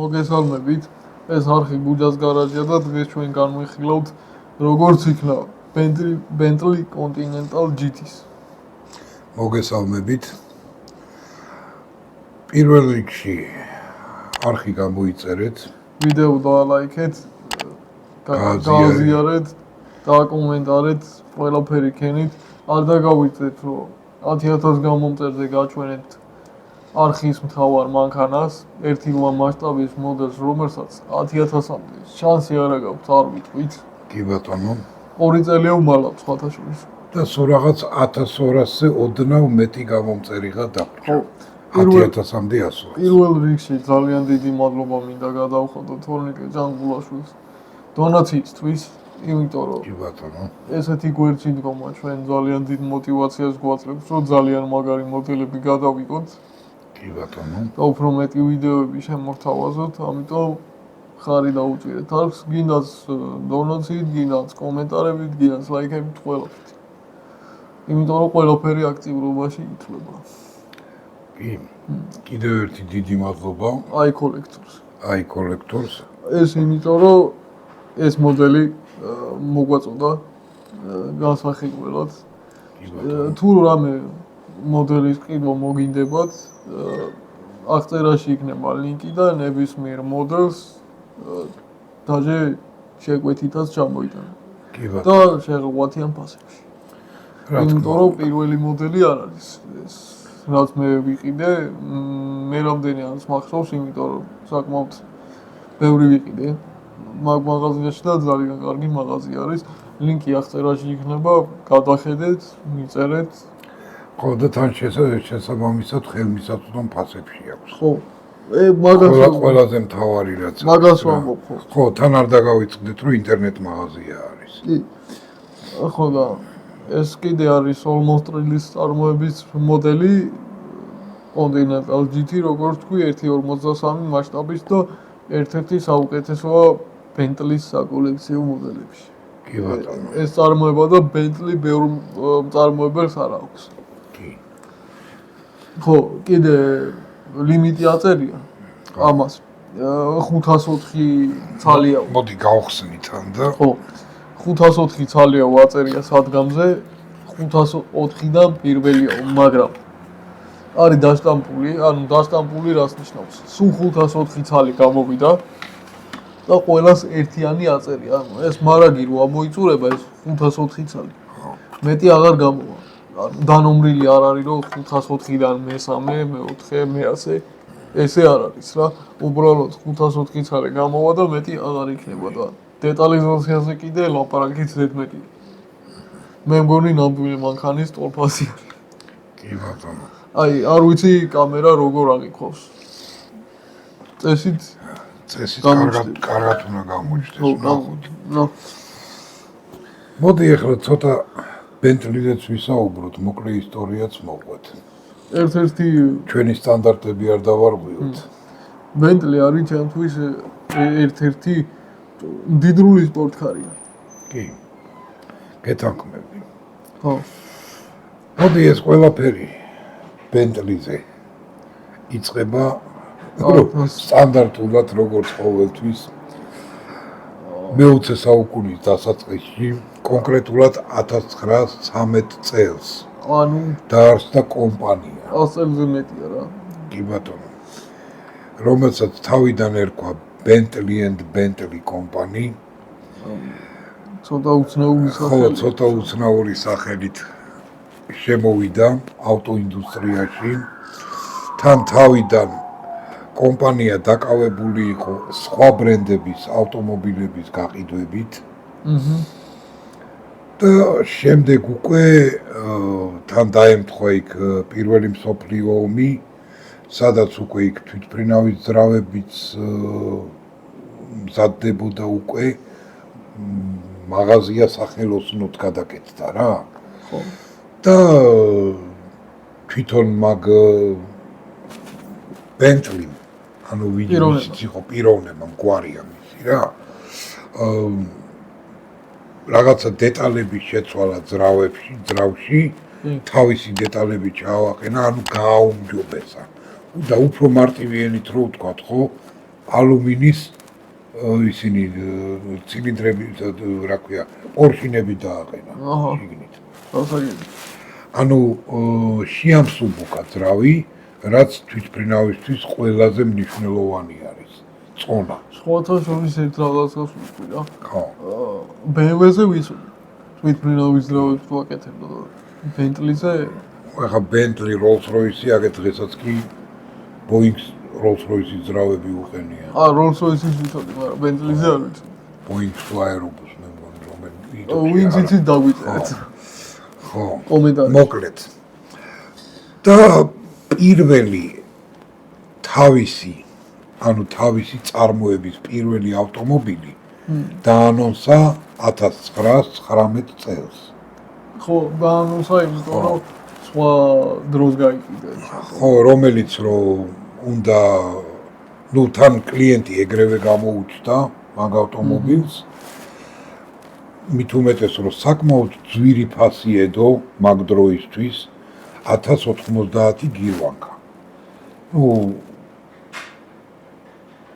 მოგესალმებით. ეს არხი გუჯას გარაჟია და დღეს ჩვენ განვიხილავთ როგორც იქნა Bentley Continental GT-ს. მოგესალმებით. პირველ რიგში არხი გამოიწერეთ, ვიდეო დაალაიქეთ, გააზიარეთ, დააკომენტარეთ, ყველაფერი ქენით. არ დაგავიწყდეთ, რომ 10,000 გამომწერზე გაჩვენეთ არხის მთავარ მანქანას, ერთი მასშტაბის მოდელს, რომელსაც 10,000-მდე შანსი არ აქვს, არ ვიტყვით. კი ბატონო. 2 წელია უმალავ სხვათა შორის. და სულ რაღაც 1200-ზე ოდნავ მეტი გამომწერიღა დაგვჭირდა. 10,000-მდე ასვლა. პირველ რიგში ძალიან დიდი მადლობა მინდა გადავხადოთ თორნიკე ჯანგულაშვილს დონაციისთვის, იმიტომ რომ კი ბატონო. ესეთი გვერდში დგომა ჩვენ ძალიან დიდ მოტივაციას გვაძლევს, რომ ძალიან მაგარი მოდელები გადავიღოთ. კი ბატონო. და უფრო მეტი ვიდეოები შემოვთავაზოთ, ამიტომ ხარი დაუჭირეთ არხს, გინდაც დონაცით, გინდაც კომენტარებით, გინდაც ლაიქებით, ყველაფრით. იმიტომ რომ ყველაფერი აქტიურობაში ითვლება. კი. კიდევ ერთი დიდი მადლობა iCollectors. ეს იმიტომ რომ ეს მოდელი მოგვაწოდა განსახილველად. თუ რამე მოდელის ყიდვა მოგინდებათ, აღწერაში იქნება ლინკი და ნებისმიერ მოდელს დაჟე შეკვეთითაც ჩამოიტანო. კი ბატონო. და შეღუათი ამ ფასებში. იმიტომ რომ პირველი მოდელი არ არის ეს, რაც მე ვიყიდე, მე რამდენი არის მახსოვს, იმიტომ რომ საკმაოდ ბევრი ვიყიდე მაგ მაღაზიაში და ძალიან კარგი მაღაზი არის. ლინკი აღწერაში იქნება, გადახედეთ, მიწერეთ. ხო და თან შესაბამისად ხელმისაწვდომ ფასებში აქვს. ხო. მაგას ყველაზე მთავარი რაც არის. მაგას ვამბობ ხო. ხო, თან არ დაგავიწყდეთ, რომ ინტერნეტ მაღაზია არის. კი. ხო და ეს კიდე არის Olmostrilis წარმოების მოდელი Continental GT, როგორც თქვი, 1.53 მასშტაბის და ერთ-ერთი საუკეთესოა Bentley-ის საკოლექციო მოდელებში. კი ბატონო. ეს წარმოება და Bentley ბევრ მწარმოებელს არ აქვს. კი. ხო, კიდე ლიმიტი აწერია ამას. 504 ცალია. მოდი გავხსნით ამ და ხო. 504 ცალია აწერია სადგამზე, 504-დან პირველია, მაგრამ არის დაშტამპული, ანუ დაშტამპული რას ნიშნავს? სულ 504 ცალი გამოვიდა და ყველას ერთიანი აწერია. ანუ ეს მარაგი რო ამოიწურება ეს 504 ცალი. მეტი აღარ გამოვა. ანუ დანომრილი არ არის რომ 504-დან მე-3, მე-4, მე-100 ესე არ არის რა. უბრალოდ 504 ცალი გამოვა და მეტი აღარ იქნება და დეტალიზაციაზე კიდე ლაპარაკით ზედმეტი. მე მგონი ნამდვილი მანქანის ტოლფასი არის. კი ბატონო. აი, არ ვიცი კამერა როგორ აღიქვავს. წესით კარგად უნდა გამოჩნდეს. ნო. მოდი ახლა ცოტა Bentley-ზეც ვისაუბროთ, მოკლე ისტორიაც მოყვეთ. ერთ-ერთი ჩვენი სტანდარტები არ დავარღვიოთ. Bentley არის ჩემთვის ერთ-ერთი მდიდრული სპორტკარია. კი. გეთანხმები. ხო. მოდი ეს ყველაფერი Bentley-ზე იწყება სტანდარტულად როგორც ყოველთვის მე-20 საუკუნის დასაწყისში, კონკრეტულად 1913 წელს. ანუ დაარსდა კომპანია. 100 წელზე მეტია რა. კი ბატონო. რომელსაც თავიდან ერქვა Bentley and Bentley Company. ცოტა უცნაური ხო, ცოტა უცნაური სახელით შემოვიდა ავტოინდუსტრიაში. თან თავიდან კომპანია დაკავებული იყო სხვა ბრენდების ავტომობილების გაყიდვებით. და შემდეგ უკვე თან დაემთხვა იქ პირველი მსოფლიო ომი, სადაც უკვე იქ თვითმფრინავის ძრავებიც მზადდებოდა უკვე მაღაზია სახელოსნოდ გადაკეთდა რა. ხო. და თვითონ მაგ Bentley, ანუ ვიდეოს იყო პიროვნება მგვარია მისი რა. რაღაცა დეტალების შეცვალა ძრავში, თავისი დეტალები ჩაავაყენა, ანუ გააუმჯობესა. და უფრო მარტივი ენით რო ვთქვათ, ხო, ალუმინის ისინი ცილინდრები, რა ქვია, პორშინები დააყენა შიგნით. ანუ შეამსუბუქა ძრავი, რაც თვითმფრინავისთვის ყველაზე მნიშვნელოვანი არის. წონა. სხვათა შორის ერთ რაღაცას ვიტყვი რა. ხო. BMW-ზე ვიცოდი. თვითმფრინავის ძრავებს თუ აკეთებდა და Bentley-ზე ახლა Bentley, Rolls-Royce აქ დღესაც კი Boeing-ს Rolls-Royce-ის ძრავები უყენია. Rolls-Royce-ის ვიცოდი, მაგრამ Bentley-ზე არ ვიცოდი. Boeing-ს თუ აერობუსს მე მგონი რომელი Wings-იც დავიწერეთ. ხო. კომენტარი. მოკლედ. და პირველი თავისი წარმოების პირველი ავტომობილი დაანონსა 1919 წელს. ხო, დაანონსა იმიტომ რომ სხვა დროს გაიყიდა. ხო, რომელიც რომ უნდა თან კლიენტი ეგრევე გამოუჩნდა მაგ ავტომობილს. მით უმეტეს რომ საკმაოდ ძვირი ფასი ედო მაგ დროისთვის 1090 გირვანკა.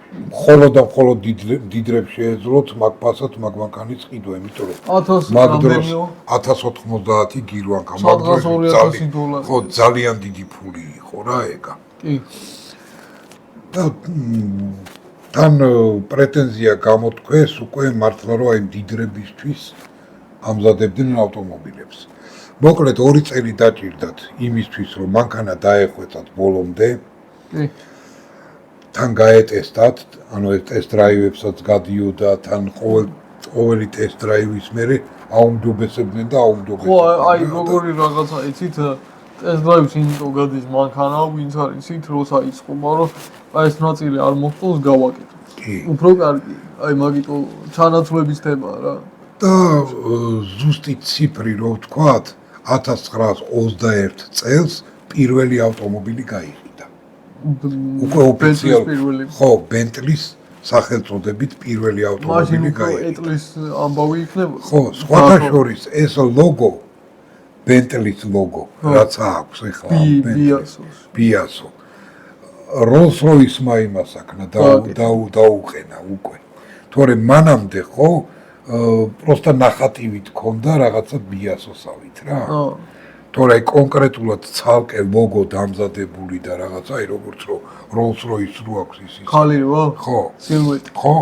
მხოლოდ დიდრებს შეეძლოთ მაგ ფასად მაგ მანქანის ყიდვა, იმიტომ რომ მაგ დროს 1090 გირვანკა მაგ დროს ხო ძალიან დიდი ფული იყო რა ეგა. კი. და თან პრეტენზია გამოთქვეს უკვე მართლა რომ აი დიდრებისთვის ამზადებდნენ ავტომობილებს. მოკლედ 2 წელი დაჭირდათ იმისთვის რომ მანქანა დაეხვეწათ ბოლომდე. კი. თან გაეტესტათ, ანუ ეს ტესტ დრაივებსაც გადიოდა, თან ყოველი ტესტ დრაივის მერე აუმჯობესებდნენ და აუმჯობესებდნენ. ხო, აი როგორი რაღაცა იცით, ტესტ დრაივს იმიტომ გადის მანქანა, ვინც არ იცით, როცა იწყო, მაგრამ აი ეს ნაწილი არ მოხდოს გავაკეთოთ. კი. უფრო კარგი, აი მაგიტო ჩანაცვლების თემაა რა. და ზუსტი ციფრი რო ვთქვათ, 1921 წელს პირველი ავტომობილი გაიყიდა. უკვე ოფიციალურად ხო, Bentley-ს სახელწოდებით პირველი ავტომობილი გაიყიდა. Bentley-ის ამბავი იქნება? ხო, სხვათა შორის ეს ლოგო, Bentley-ის ლოგო, რაც აქვს ახლა Biaso. Rolls-Royce-მა იმას აქნა დაუყენა უკვე. თორემ მანამდე ხო, პროსტა ნახატივით ქონდა რაღაცა Biaso-სავით რა. თორე კონკრეტულად ცალკე ლოგო დამზადებული და რაღაცა, აი როგორც რომ Rolls-Royce რო აქვს ის. ხალი რო? ხო. სილუეტი. ხო.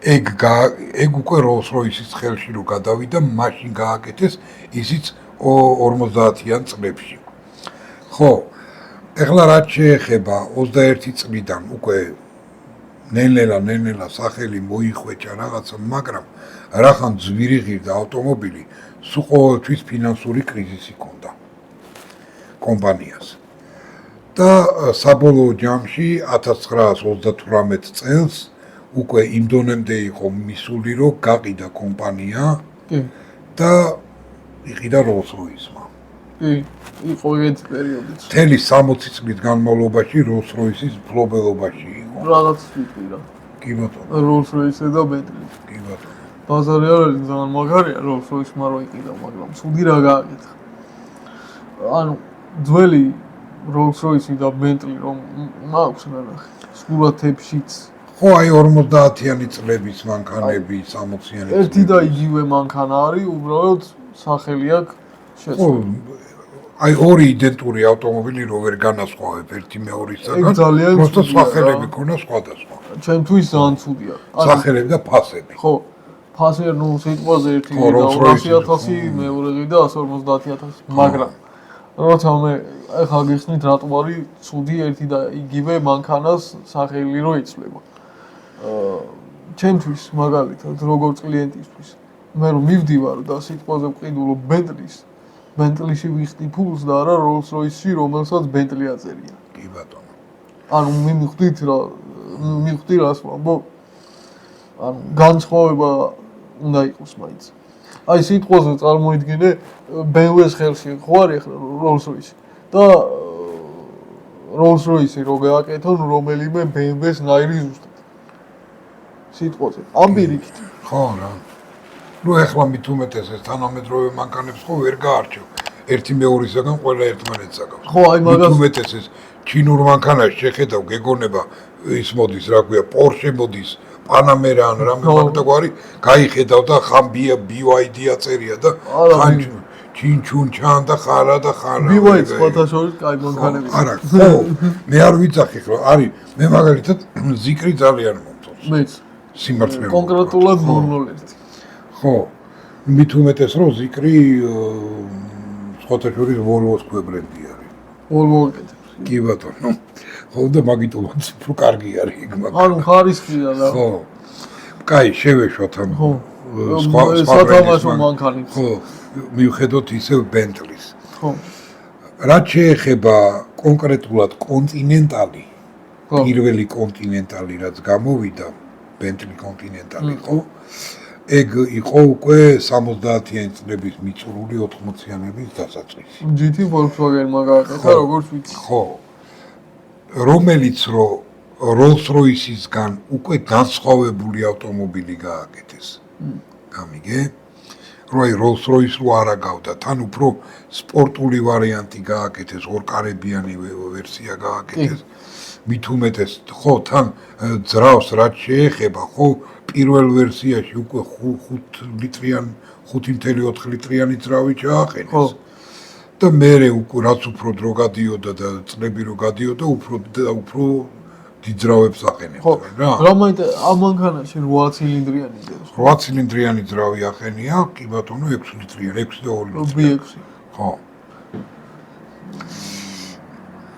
ეგ უკვე Rolls-Royce-ის ხელში რო გადავიდა, მაშინ გააკეთეს ისიც 50-იან წლებში. ხო. ეხლა რაც შეეხება 21 წლიდან უკვე ნელ-ნელა სახელი მოიხვეჭა რაღაცა, მაგრამ რახან ძვირი ღირდა ავტომობილი, სულ ყოველთვის ფინანსური კრიზისი ჰქონდა კომპანიას. და საბოლოო ჯამში 1938 წელს უკვე იმ დონემდე იყო მისული, რომ გაყიდა კომპანია და იყიდა Rolls-Royce-მა. კი, იყო ეგეთი პერიოდიც. მთელი 60 წლის განმავლობაში Rolls-Royce-ის მფლობელობაში იყო. რაღაც ვიტყვი რა. კი ბატონო. Rolls-Royce და Bentley. კი ბატონო. ბაზარი არ არის ძალიან მაგარია Rolls-Royce-მა რო იყიდა, მაგრამ ცუდი რა გააკეთა. ანუ ძველი Rolls-Royce და Bentley რომ მაქვს ნახე. სურათებშიც ხო, აი 50-იანი წლების მანქანები, 60-იანი წლების. ერთი და იგივე მანქანა არის, უბრალოდ სახელი აქვს შეცვლილი. აი ორი იდენტური ავტომობილი რო ვერ განასხვავებ ერთი მეორისგან. просто სახელები ქონა სხვადასხვა. ჩემთვის ძალიან ცუდია. სახელები და ფასები. ხო. ფასი ნუ სიტყვაზე ერთი და 200.000, მეორე და 150.000, მაგრამ როცა მე ახლა გიხსნით რატომ არის ცუდი ერთი და იგივე მანქანას სახელი რო იცვლება. ჩემთვის მაგალითად როგორც კლიენტისთვის მე რომ მივდივარ და სიტყვაზე ვყიდულობ Bentley-ში ვიხდი ფულს და არა Rolls-Royce-ში, რომელსაც Bentley აწერია. კი ბატონო. ანუ მივხვდი რას ვამბობ. ანუ განსხვავება უნდა იყოს მაინც. აი სიტყვაზე წარმოიდგინე BMW-ს ხელში ხო არის ახლა Rolls-Royce და Rolls-Royce რო გააკეთონ რომელიმე BMW-ს ნაირი ზუსტად. სიტყვაზე. ამ პირიქით. ხო რა. ნუ ახლა მით უმეტეს ეს თანამედროვე მანქანებს ხო ვერ გაარჩევ. ერთი მეორისაგან ყველა ერთმანეთს აკავს. ხო, აი მაგას უმეტეს ეს ჩინურ მანქანაში შეხედავ, გეგონება ის მოდის, რა ქვია, Porsche მოდის, Panamera ან რამე მაგდაგვარი, გაიხედავ და ხან BYD აწერია და ხან ჩინჩუნ ჩან და ხარა და ხარა. BYD სხვათა შორის კაი მანქანები. არა, ხო, მე არ ვიცახი ხო, არის, მე მაგალითად ზიკრი ძალიან მომწონს. მეც სიმართლე. კონკრეტულად 001. ხო, მით უმეტეს რომ ზიკრი სხვათა შორის Volvo-ს კვებრენდი არის. Volvo უკეთებს. კი ბატონო. ხო და მაგიტომაც უფრო კარგი არის იქ მაგ. ანუ ხარისხია რა. ხო. კაი, შევეშვათ ამ ხო. სხვა სათამაშო მანქანებს. ხო, მიუხედავად ისევ Bentley-ს. ხო. რაც შეეხება კონკრეტულად კონტინენტალი, ხო. პირველი კონტინენტალი რაც გამოვიდა, Bentley კონტინენტალი, ხო? ეგ იყო უკვე 70-იანი წლების მიწურული 80-იანების დასაწყისი. GT Volkswagen მაგაკეთა როგორც ვიცი. ხო. რომელიც რო Rolls-Royce-ისგან უკვე განსხვავებული ავტომობილი გააკეთეს. გამიგე? რო აი Rolls-Royce რო არა გავდა, თან უფრო სპორტული ვარიანტი გააკეთეს, ორკარებიანი ვერსია გააკეთეს. მით უმეტეს, ხო, თან ძრავს რაც შეეხება, ხო, პირველ ვერსიაში უკვე 5.4 ლიტრიანი ძრავი ჩააყენეს. და მერე უკვე რაც უფრო დრო გადიოდა და წლები რო გადიოდა, უფრო დიდ ძრავებს აყენებდნენ რა. რა მაინდა ამ მანქანაში 8 ცილინდრიანი ძრავი. 8 ცილინდრიანი ძრავი აყენია, კი ბატონო 6 ლიტრიანი, 6.2 ლიტრი. B6. ხო.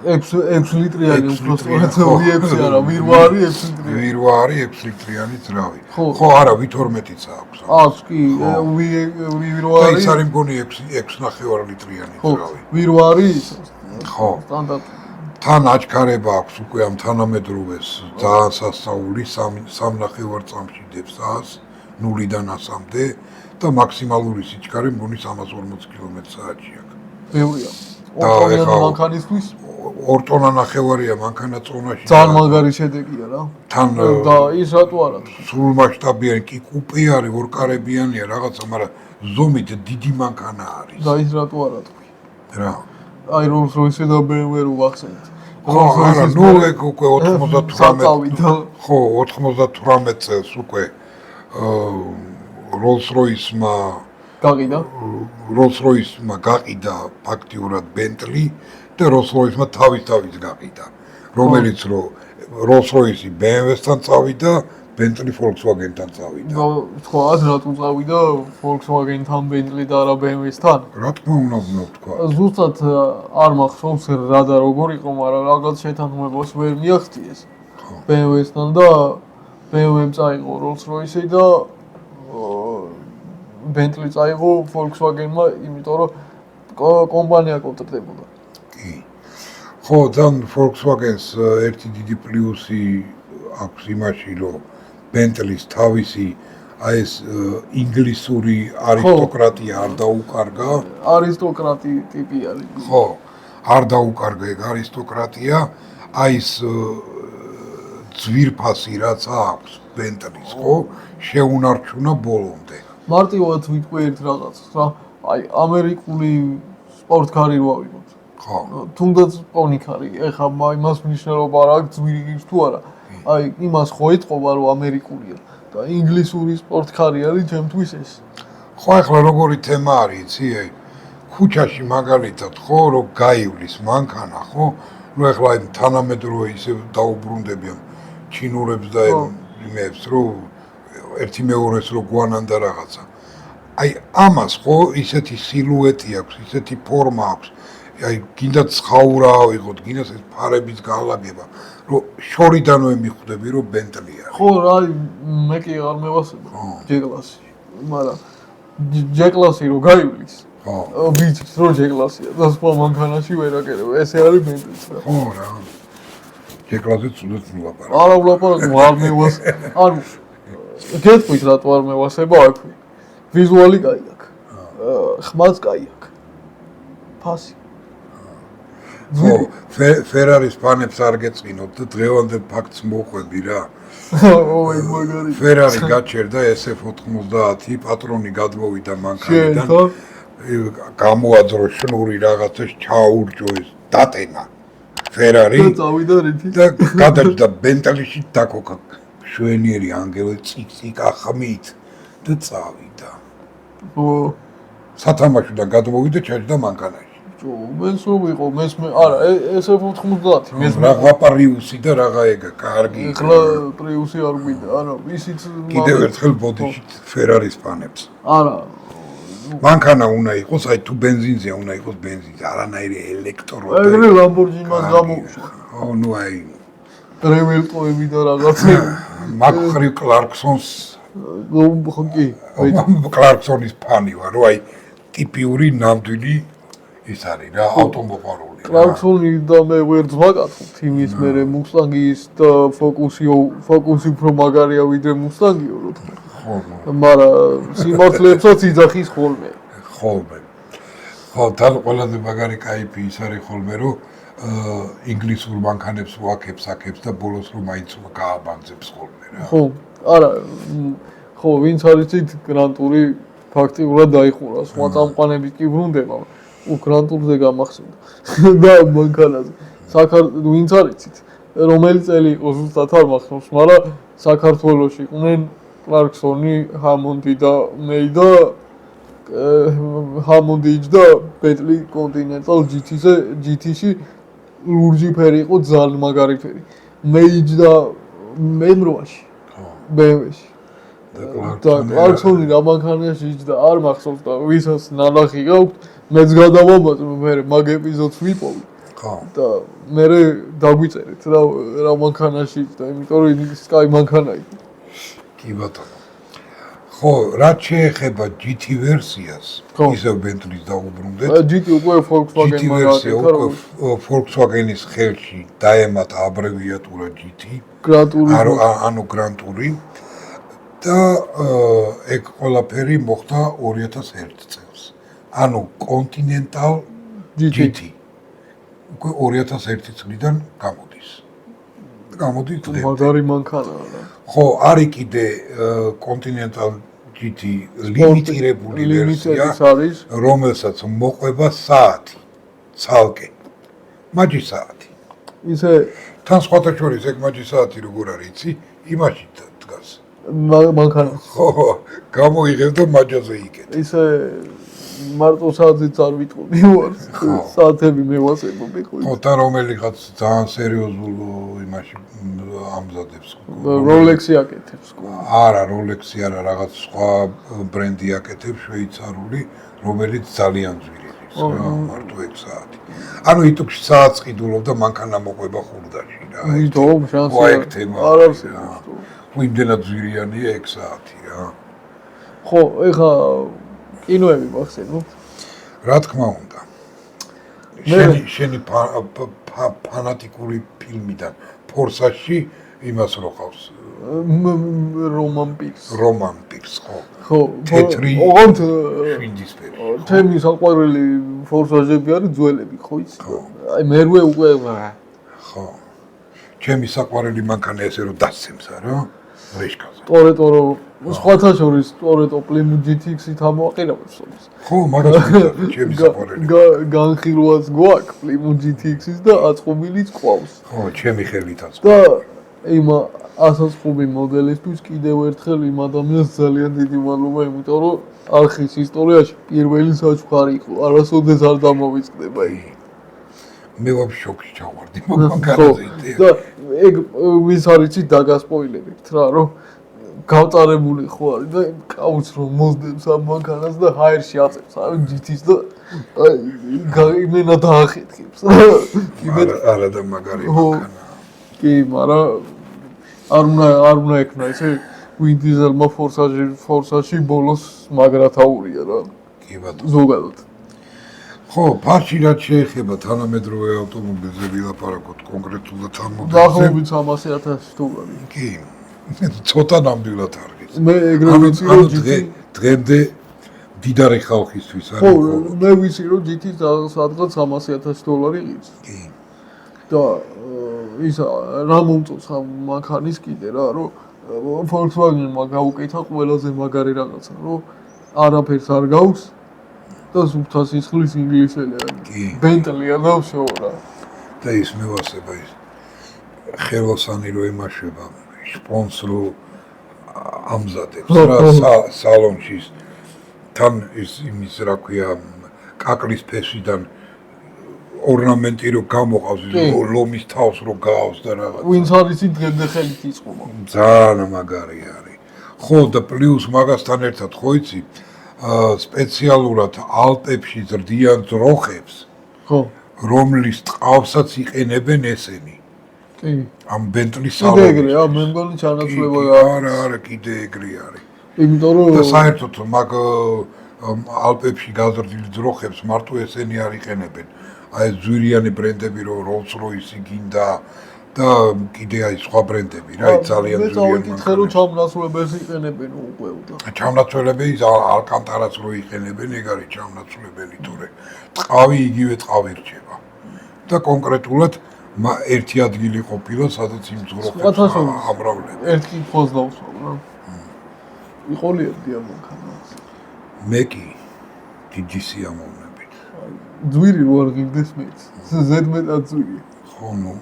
6 ლიტრიანი უფრო სწორად V6 არა, ვირვარი 6 ლიტრიანი. ვირვარი 6 ליטრიანი ძრავი. ხო, არა, V12-იც აქვს. აქვს კი, ვირვარი. და ის არის მგონი 6.5 ליטრიანი ძრავი. ვირვარი ის. ხო. სტანდარტი. თან აჩქარება აქვს უკვე ამ თანამედროვეს ძალიან სასწაული 3.5 წამში დებს საათს 0-დან 100-მდე და მაქსიმალური სიჩქარე მგონი 340 კმ/სთ-ი აქვს. ბევრია. და ეხლა მანქანისთვის 2 ტონა ნახევარია მანქანა წონაში. ძალიან მაგარი შედეგია რა. თან და ის რატო არა? სულ მასშტაბიანი კი კუპე არის, ორკარებიანია რაღაცა, მაგრამ ზომით დიდი მანქანა არის. და ის რატო არა თქვი? რა. აი Rolls-Royce და BMW რო ვახსენეთ. ხო, არა, ნუ ეგ უკვე 98 ხო, 98 წელს უკვე Rolls-Royce-მა გაყიდა. Rolls-Royce-მა გაყიდა ფაქტიურად Bentley და Rolls-Royce-მა თავის გაყიდა. რომელიც რო Rolls-Royce BMW-სთან წავიდა, Bentley Volkswagen-თან წავიდა. თქვა რატო წავიდა Volkswagen-თან Bentley და არა BMW-სთან? რა თქმა უნდა თქვა. ზუსტად არ მახსოვს რა და როგორ იყო, მაგრამ რაღაც შეთანხმებას ვერ მიაღწიეს. BMW-სთან და BMW-მ წაიღო Rolls-Royce და Bentley წაიღო Volkswagen-მა, იმიტომ რომ კომპანია კონტრაქტებოდა. კი. ხო, თან Volkswagen-ს ერთი დიდი პლუსი აქვს იმაში, რომ Bentley-ს თავისი აი ეს ინგლისური არისტოკრატია არ დაუკარგა. არისტოკრატი ტიპი არის. ხო, არ დაუკარგა ეგ არისტოკრატია, აი ეს ძვირფასი რაც აქვს Bentley-ს, ხო, შეუნარჩუნა ბოლომდე. მარტივად ვიტყვი ერთ რაღაცას რა. აი ამერიკული სპორტკარი რო ავიღოთ. ხო. თუნდაც პონიკარი, ეხლა იმას მნიშვნელობა არ აქვს ძვირი თუ არა. აი იმას ხო ეთყობა რომ ამერიკულია და ინგლისური სპორტკარი არის ჩემთვის ეს. ხო, ეხლა როგორი თემა არის, იცი, აი ქუჩაში მაგალითად ხო, რომ გაივლის მანქანა, ხო? ნუ ეხლა აი თანამედროვე ისე დაუბრუნდებიან ჩინურებს და იმებს, რომ ერთი მეორეს რო გვანან და რაღაცა. აი ამას ხო ისეთი სილუეტი აქვს, ისეთი ფორმა აქვს. აი გინდა ცხაურა ავიღოთ, გინდა ეს ფარების განლაგება, რომ შორიდანვე მიხვდები, რომ Bentley არის. ხო, რა, მე კი არ მევასება J-კლასი. მაგრამ J-კლასი რო გაივლის. ხო. ვიცით რომ J-კლასია და სხვა მანქანაში ვერ აკერებ. ესე არის Bentley-ს რა. ხო რა. J-კლასი ცუდად ვლაპარაკ. არა ვლაპარაკ, არ მევას. ანუ გეტყვით რატო არ მევასება აქვე. ვიზუალი კაი აქვს. ხმაც კაი აქვს. ფასი. ხო, Ferrari-s ფანებს არ გეწყინოთ და დღევანდელ ფაქტს მოყვები რა. ოი მაგარი. Ferrari გაჩერდა SF90 პატრონი გადმოვიდა მანქანიდან. გამოაძრო შნური რაღაცა ჩაურჯო ეს დატენა Ferrari წავიდა რითი და გადაჭდა ბენტლიში დაკოკა შვენიერი ანგელი ციკ-ციკ ახმით და წავიდა. ო სათამაშოდან გადმოვიდა ჩაჯდა მანქანაში. მენს რომ იყო მესმე არა ეს 90 მესმე რაღა პრიუსი და რაღა ეგა კარგი. ეხლა პრიუსი არ გვიდა არა ისიც კიდევ ერთხელ ბოდიში Ferrari-ს ფანებს. არა მანქანა უნდა იყოს, აი თუ ბენზინზეა უნდა იყოს ბენზინზე, არანაირი ელექტრო. ეგრე Lamborghini-მან გამოუშვა. ო ნუ აი რეველტოები და რაღაცები. მაკხრი კლარკსონს კი, კლარკსონის ფანი ვარ, რომ აი ტიპიური ნამდვილი ის არის რა, ავტომობილური. კლარკსონი და მე ვერც ვაკათებ იმის მერე მუსტანგის და ფოკუსი უფრო მაგარია ვიდრე მუსტანგიო რო თქვა. მაგრამ სიმართლეებსაც იძახის ხოლმე. ხოლმე. ხო, თან ყველაზე მაგარი кайფი ის არის ხოლმე, რომ ინგლისურ მანქანებს ვაკებს და ბოლოს რომ მაინც გააბანძებს ხოლმე რა. ხო, არა, ხო, ვინც არის ცით გრანტური ფაქტიურად დაიხურა, სხვა წამყვანები კი ბრუნდება. გრანტურზე გამახსენდა. და მანქანაზე. ვინც არის ცით, რომელი წელი იყო ზუსტად არ მახსოვს, მაგრამ საქართველოში იყვნენ კლარკსონი, ჰამონდი და მეი და ჰამონდი იჯდა ბენტლი კონტინენტალ GT-ში ლურჯი ფერი იყო ძალიან მაგარი ფერი. მეი იჯდა მემროში. BMW-ში. და კლარკსონი რა მანქანაში იჯდა არ მახსოვს და ვისაც ნანახი გაქვთ მეც გადავამატე მე მაგ ეპიზოდს ვიპოვე. ხო. და მე დაგვიწერეთ რა მანქანაში იჯდა, იმიტომ რომ Sky მანქანა იყო. კი ბატონო. ხო, რაც შეეხება GT ვერსიას, ისევ Bentley-ს დაუბრუნდეთ. GT უკვე Volkswagen-მა გააკეთა, Volkswagen-ის ხელში დაემატა აბრევიატურა GT. გრანტური. ანუ გრანტური. და ეგ ყველაფერი მოხდა 2001 წელს. ანუ Continental GT. უკვე 2001 წლიდან გამოდის. გამოდის დღემდე. მაგარი მანქანაა რა. ხო, არის კიდე Continental GT ლიმიტირებული ვერსია, რომელსაც მოყვება საათი, ცალკე. მაჯი საათი. ისე თან სხვათა შორის ეგ მაჯი საათი როგორ არის, იცი? იმაში დგას. მანქანა. ხო, გამოიღებ და მაჯაზე იკეთე. ისე მარტო საათიც არ ვიტყოდი ვარ. საათები მე ვასებობი ხო. ხო, და რომელიღაც ძალიან სერიოზულ იმაში ამზადებს. Rolex-ი აკეთებს ხო. არა, Rolex-ი არა, რაღაც სხვა ბრენდი აკეთებს შვეიცარიული, რომელიც ძალიან ძვირი არის. მარტო ეგ საათი. ანუ იტუქში საათს ყიდულობ და მანქანა მოყვება ხურდაში რა. ვითომ შანსი არ არსებობს. იმდენად ძვირიანია ეგ საათი რა. ხო, ეხა კინოები მახსენოთ? რა თქმა უნდა. შენი ფანატიკური ფილმიდან ფორსაში იმას რო ყავს. რომან პირს. რომან პირს, ხო. ხო, თეთრი. ოღონდ შვიდისფერი. ჩემი საყვარელი ფორსაჟები არის ძველები, ხო იცი? აი მერვე უკვე ხო. ჩემი საყვარელი მანქანა ესე რომ დასცემს არა? რეშკაზე. ტორეტო სხვათა შორის ტორეტო Plymouth GTX-ით ამოაყენებს სულს. ხო, მაგას ჩემი საყვარელი. განხილვაც გვაქვს Plymouth GTX-ის და აწყობილიც ყავს. ხო, ჩემი ხელითაც. და იმ ასაწყობი მოდელისთვის კიდევ ერთხელ იმ ადამიანს ძალიან დიდი მადლობა, იმიტომ რომ არხის ისტორიაში პირველი საჩუქარი იყო, არასოდეს არ დამოვიწყდება იგი. მე ვაფშე შოკში ჩავარდი მაგაზე. და ეგ ვის არიცი დაგასპოილერებთ რა, რომ გავწარებული ხო არის და ყავს რომ მოსდებს ამ მანქანას და ჰაერში აწევს აი GT-ს და იმენა დაახეთქებს. არა და მაგარი მანქანა. კი, მაგრამ არ უნდა ექნა ესე Vin Diesel-მა ფორსაში ბოლოს მაგრათაურია რა. კი ბატონო. ზოგადად. ხო, ფარში რაც შეეხება თანამედროვე ავტომობილზე ვილაპარაკოთ კონკრეტულად ამ მოდელზე. დაახლოებით 300,000 დოლარი. კი. ცოტა ნამდვილად არის. მე ეგრევე ვიცი რომ დღემდე დიდარი ხალხისთვის არის. ხო, მე ვიცი რომ GT სადღაც 300,000 დოლარი ღირს. კი. და ის რა მომწონს ამ მანქანის კიდე რა, რომ Volkswagen-მა გაუკეთა ყველაზე მაგარი რაღაცა, რომ არაფერს არ გაქვს და სუფთა სისხლის ინგლისელია. ბენტლია და всё რა. და ის მევასება ის ხელოსანი რო იმაშება, შპონს რო ამზადებს რა სალონში თან ის იმის რა ქვია კაკლის ფესვიდან ორნამენტი რო გამოყავს ლომის თავს რო გაავს და რაღაც ვინც არის დღემდე ხელით იწყობა ძალიან მაგარი არის ხო და პლუს მაგასთან ერთად ხო იცი სპეციალურად ალპებში ზრდიან ძროხებს ხო რომლის ტყავსაც იყენებენ ესენი კი ამ ბენტლის სალონში კიდე ეგრე მე მგონი ჩანაცვლება არა კიდე ეგრე არის იმიტომ რომ და საერთოდ მაგ ალპებში გაზრდილი ძროხებს მარტო ესენი არ იყენებენ აი ძვირიანი ბრენდები რო Rolls-Royce გინდა და კიდე აი სხვა ბრენდები რა ძალიან ძვირიანი მე წავიკითხე რომ ჩამნაცვლებას იყენებენ უკვე და ჩამნაცვლებელი ალკანტარას რო იყენებენ ეგ არის ჩამნაცვლებელი თორე ტყავი იგივე ტყავი რჩება და კონკრეტულად ერთი ადგილი ყოფილა სადაც იმ ძროხებს ამრავლებენ ერთი ფოს დავსვამ რა იყოლიებდია მანქანას მე კი დიდი სიამოვნებით ძვირი რო არ გიგდეს მეც ზედმეტად ძვირი ხო ნუ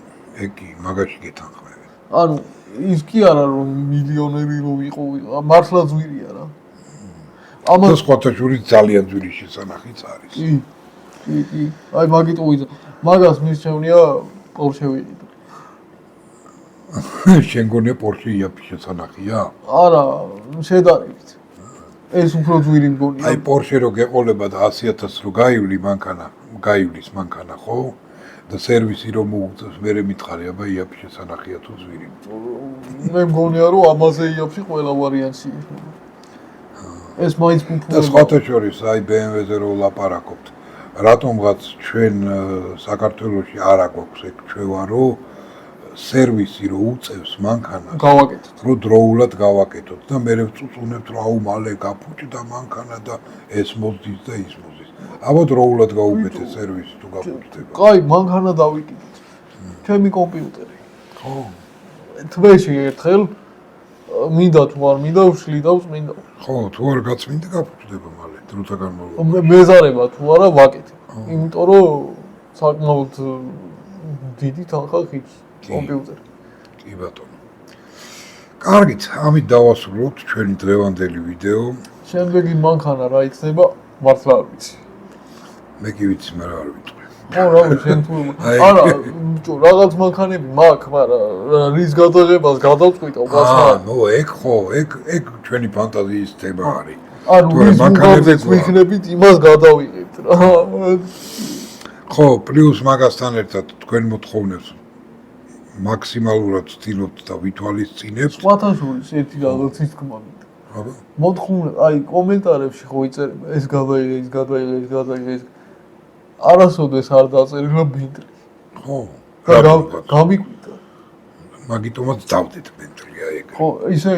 ეგ კი მაგაში გეთანხმები ანუ ის კი არა რომ მილიონერი რო იყო მართლა ძვირია რა ამას სხვათა შორის ძალიან ძვირი შესანახიც არის კი აი მაგით უიზა მაგას მისჩევნია პორშე ვიყიდო შენ გონია პორშე იაფი შესანახია არა შედარებით ეს უფრო ძვირი მგონია აი პორშე რო გეყოლება და 100,000 რო გაივლის მანქანა ხო და სერვისი რომ მოუწევს მე მითხარი აბა იაფი შესანახია თუ ძვირი მე მგონია რომ ამაზე იაფში ყველა ვარიანტი ეს მაინც უფრო და სხვათა შორის აი BMW-ზე რო ლაპარაკობთ რატომღაც ჩვენ საქართველოში არ აგვაქვს ეგ ჩვევა რომ სერვისი რო უწევს მანქანას გავაკეთოთ რო დროულად გავაკეთოთ და მე ვწუწუნებთ რომ აუ მალე გაფუჭდა მანქანა და ეს მოძდის და ის მოძდის აბა დროულად გაუკეთე სერვისი თუ გაფუჭდება კაი მანქანა დავიკიდეთ ჩემი კომპიუტერი ხო თვეში ერთხელ მინდა თუ არ მინდა ვშლი და ვწმინდა ხო თუ არ გაწმინდა გაფუჭდება მალე დროთა განმავლობაში მეზარება თუ არა ვაკეთებ იმიტომ რომ საკმაოდ დიდი თანხა ხიჭს კომპიუტერი. კი ბატონო. კარგით, ამით დავასრულოთ ჩვენი დღევანდელი ვიდეო. შემდეგი მანქანა რა იქნება, მართლა არ ვიცი. მე კი ვიცი, მაგრამ არ ვიტყვი. ხო, რა ვიცი, შენ თუ არა, რაღაც მანქანები მაქვს, მაგრამ რის გადაღებას გადავწყვიტო გასმა. ნუ ეგ ხო, ეგ ჩვენი ფანტაზიის თემა არის. ანუ ის მანქანებს ვიქნებით, იმას გადავიღებთ რა. ხო, პლუს მაგასთან ერთად თქვენ მოთხოვნებს მაქსიმალურად ვცდილობთ და ვითვალისწინებთ. სხვათა შორის ერთი რაღაცის თქმა მინდა. აბა. მოთხოვნებ, აი კომენტარებში ხო იწერება ეს გადაიღე, ეს გადაიღე, ეს გადაიღე, ეს არასოდეს არ დაწერილა ბენტლი. ხო. გამიკვირდა. მაგიტომაც დავდეთ ბენტლია ეგ. ხო, ისე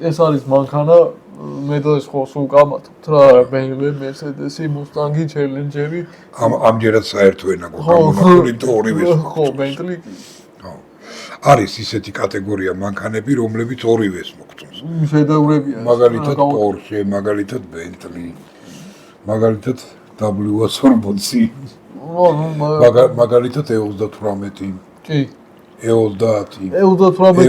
ეს არის მანქანა მე და ეს ხო სულ გამათობთ რა BMW, Mercedes-ი, Mustang-ი, Challenger-ი. ამჯერად საერთო ენა გქონდა და ორივე. ხო, Bentley კი. ხო. არის ისეთი კატეგორია მანქანები, რომლებიც ორივეს მოგწონს. შედევრებია. მაგალითად Porsche, მაგალითად Bentley, მაგალითად W140. მაგალითად E38. კი. E30. E38.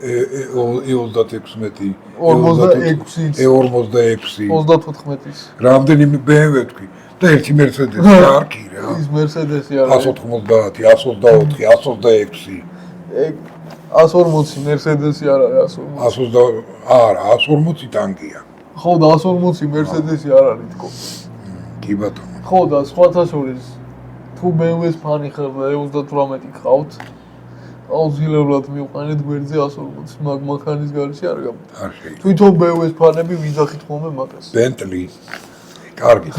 E36. E46. E46. 34-ის. რამდენი BMW თქვი? და ერთი Mercedes არ კი რა. ის Mercedes-ი არის. 190, 124, 126. ეგ 140 Mercedes-ი არ არის 140. არა, 140 ტანკია. ხო და 140 Mercedes-ი არ არის თქო. კი ბატონო. ხო და სხვათა შორის თუ BMW-ს ფანი ხარ და E38 ხავთ აუცილებლად მივყანეთ გვერდზე 140 მაგ მანქანის გარეშე არ გამოდი. არ შეიძლება. თვითონ BMW-ს ფანები ვიძახით ხოლმე მაგას. Bentley. კარგი.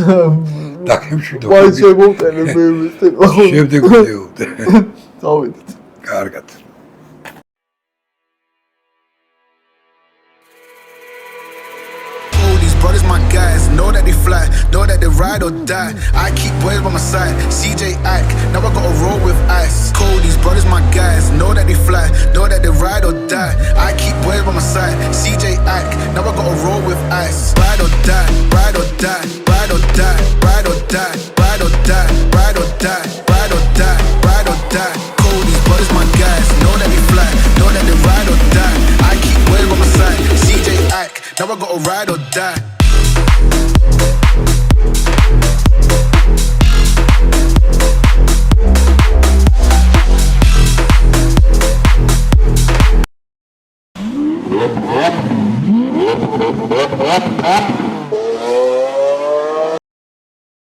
დაგემშვიდობ. ვაიცებო BMW-ს თქო. შემდეგ ვიდეოდე. დავედით. კარგად. Brothers, my guys, know that they fly, know that they ride or die. I keep boys by my side, CJ Ike, now I gotta roll with ice. Cody's brothers, my guys, know that they fly, know that they ride or die. I keep boys by my side, CJ Ike, now I gotta roll with ice. Ride or die, ride or die, ride or die, ride or die. die, ride or die, ride or die, ride or die, ride or die. Cody's brothers, my guys, know that they fly, know that they ride or die. I keep Wales by my side, CJ Ack, now I gotta ride or die.